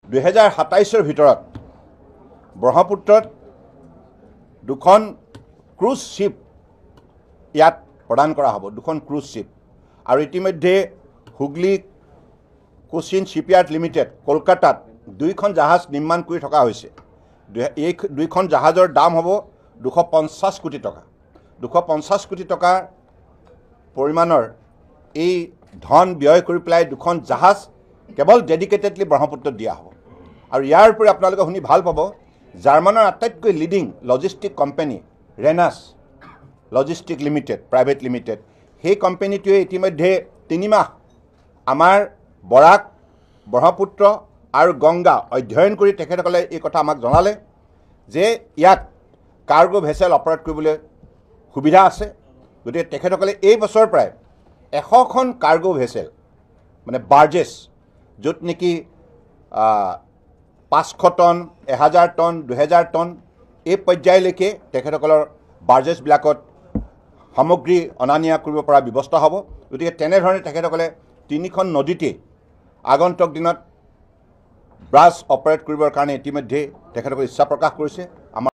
2027 ভিতৰত ব্ৰহ্মপুত্ৰত দুখন ক্ৰুজ শিপ ইয়াত প্ৰদান কৰা হ'ব, দুখন ক্ৰুজ শিপ। আৰু ইতিমধ্যে হুগলী কোচিন শিপয়াৰ্ড লিমিটেড কলকাতাত দুইখন জাহাজ নিৰ্মাণ কৰি থকা হৈছে। এই দুইখন জাহাজৰ দাম হ'ব 250 কোটি টকা। 250 কোটি টকাৰ পৰিমাণৰ এই ধন ব্যয় কৰি পেলাই দুখন জাহাজ কেৱল ডেডিকেটেডলি ব্ৰহ্মপুত্ৰত দিয়া হ'ব। আৰু ইয়াৰ উপৰি আপোনালোকে শুনি ভাল পাব, জাৰ্মানৰ আটাইতকৈ leading logistic company Rhenus logistic limited private limited, সেই কোম্পানীটোৱে ইতিমধ্যে 3 মাহ আমাৰ বৰাক, ব্ৰহ্মপুত্ৰ আৰু গংগা অধ্যয়ন কৰি তেখেতসকলে এই কথা আমাক জনালে যে ইয়াত কাৰ্গো ভেছেল অপাৰেট কৰিবলৈ সুবিধা আছে। গতিকে তেখেতসকলে এই বছৰৰ পৰাই 100খন কাৰ্গো ভেছেল মানে বাৰ্জেছ, য'ত নেকি 500 টন, 1000 টন, 2000 টন এই পৰ্যায়লৈকে তেখেতসকলৰ বাৰ্জেছবিলাকত সামগ্ৰী অনা নিয়া কৰিব পৰা ব্যৱস্থা হ'ব। গতিকে তেনেধৰণে তেখেতসকলে 3খন নদীতে আগন্তুক দিনত ব্ৰাছ অপাৰেট কৰিবৰ কাৰণে ইতিমধ্যে তেখেতসকলে ইচ্ছা প্ৰকাশ কৰিছে।